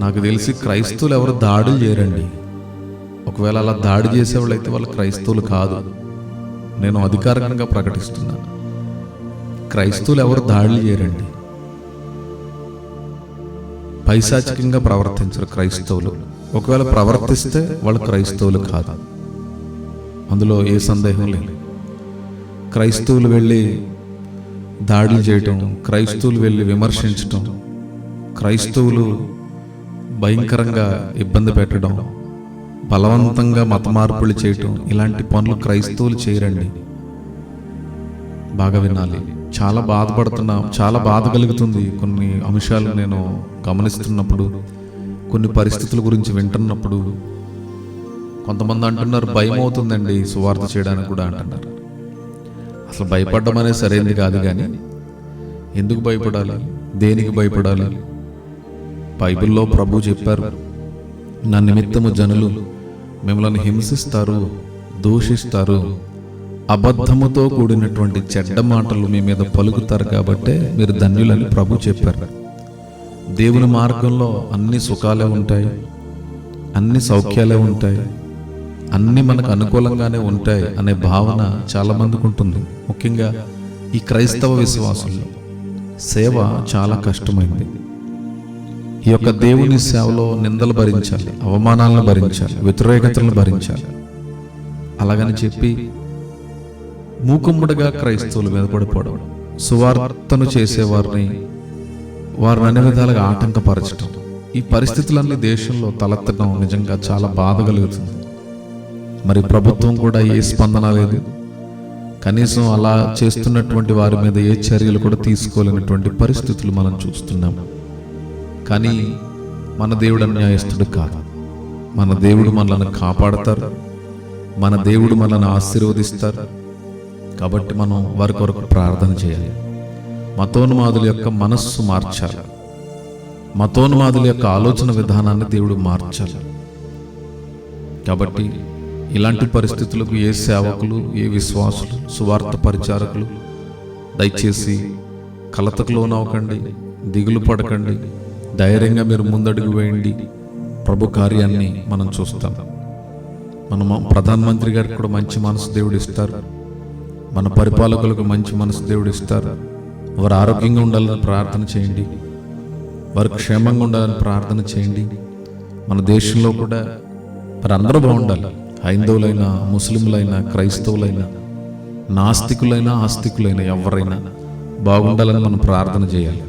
నాకు తెలిసి క్రైస్తవులు ఎవరు దాడులు చేయరండి. ఒకవేళ అలా దాడి చేసేవాళ్ళు అయితే వాళ్ళు క్రైస్తవులు కాదు. నేను అధికారికంగా ప్రకటిస్తున్నాను, క్రైస్తవులు ఎవరు దాడులు చేయరండి. పైశాచికంగా ప్రవర్తించరు క్రైస్తవులు. ఒకవేళ ప్రవర్తిస్తే వాళ్ళు క్రైస్తవులు కాదు, అందులో ఏ సందేహం లేదు. క్రైస్తవులు వెళ్ళి దాడులు చేయటం, క్రైస్తవులు వెళ్ళి విమర్శించటం, క్రైస్తవులు భయంకరంగా ఇబ్బంది పెట్టడం, బలవంతంగా మత మార్పులు చేయటం, ఇలాంటి పనులు క్రైస్తవులు చేయరండి. బాగా వినాలి. చాలా బాధపడుతున్నా, చాలా బాధ కలుగుతుంది కొన్ని అంశాలు నేను గమనిస్తున్నప్పుడు, కొన్ని పరిస్థితుల గురించి వింటున్నప్పుడు. కొంతమంది అంటున్నారు భయం అవుతుందండి సువార్త చేయడానికి కూడా అంటున్నారు. అసలు భయపడడం అనేది సరైనది కాదు, కానీ ఎందుకు భయపడాలి, దేనికి భయపడాలి? బైబిల్లో ప్రభు చెప్పారు, నా నిమిత్తము జనులు మిమ్మల్ని హింసిస్తారు, దూషిస్తారు, అబద్ధముతో కూడినటువంటి చెడ్డ మాటలు మీ మీద పలుకుతారు, కాబట్టే మీరు ధన్యులని ప్రభు చెప్పారు. దేవుని మార్గంలో అన్ని సుఖాలే ఉంటాయి, అన్ని సౌఖ్యాలే ఉంటాయి, అన్ని మనకు అనుకూలంగానే ఉంటాయి అనే భావన చాలా మందికి ఉంటుంది. ముఖ్యంగా ఈ క్రైస్తవ విశ్వాసుల్లో సేవ చాలా కష్టమైంది. ఈ యొక్క దేవుని సేవలో నిందలు భరించాలి, అవమానాలను భరించాలి, వ్యతిరేకతలను భరించాలి. అలాగని చెప్పి మూకుమ్మడిగా క్రైస్తవుల మీద పడిపోవడం, సువార్తను చేసేవారిని వారిని అన్ని విధాలుగా ఆటంకపరచడం, ఈ పరిస్థితులన్నీ దేశంలో తలెత్తడం నిజంగా చాలా బాధ కలుగుతుంది. మరి ప్రభుత్వం కూడా ఏ స్పందన లేదు, కనీసం అలా చేస్తున్నటువంటి వారి మీద ఏ చర్యలు కూడా తీసుకోలేనటువంటి పరిస్థితులు మనం చూస్తున్నాం. కానీ మన దేవుడు అన్యాయస్తుడు కాదు. మన దేవుడు మనల్ని కాపాడతారు, మన దేవుడు మనల్ని ఆశీర్వదిస్తారు. కాబట్టి మనం వారి కొరకు ప్రార్థన చేయాలి. మతోన్మాదుల యొక్క మనస్సు మార్చాలి, మతోన్మాదుల యొక్క ఆలోచన విధానాన్ని దేవుడు మార్చాలి. కాబట్టి ఇలాంటి పరిస్థితులకు ఏ సేవకులు, ఏ విశ్వాసులు, సువార్త పరిచారకులు దయచేసి కలతకు లోనవ్వకండి, దిగులు పడకండి, ధైర్యంగా మీరు ముందడుగు వేయండి. ప్రభు కార్యాన్ని మనం చూస్తాం. మన ప్రధానమంత్రి గారికి కూడా మంచి మనసు దేవుడు ఇస్తారు, మన పరిపాలకులకు మంచి మనసు దేవుడు ఇస్తారు. వారు ఆరోగ్యంగా ఉండాలని ప్రార్థన చేయండి, వారు క్షేమంగా ఉండాలని ప్రార్థన చేయండి. మన దేశంలో కూడా మరి అందరూ బాగుండాలి. హైందవులైనా, ముస్లింలైనా, క్రైస్తవులైనా, నాస్తికులైనా, ఆస్తికులైనా ఎవరైనా బాగుండాలని మనం ప్రార్థన చేయాలి.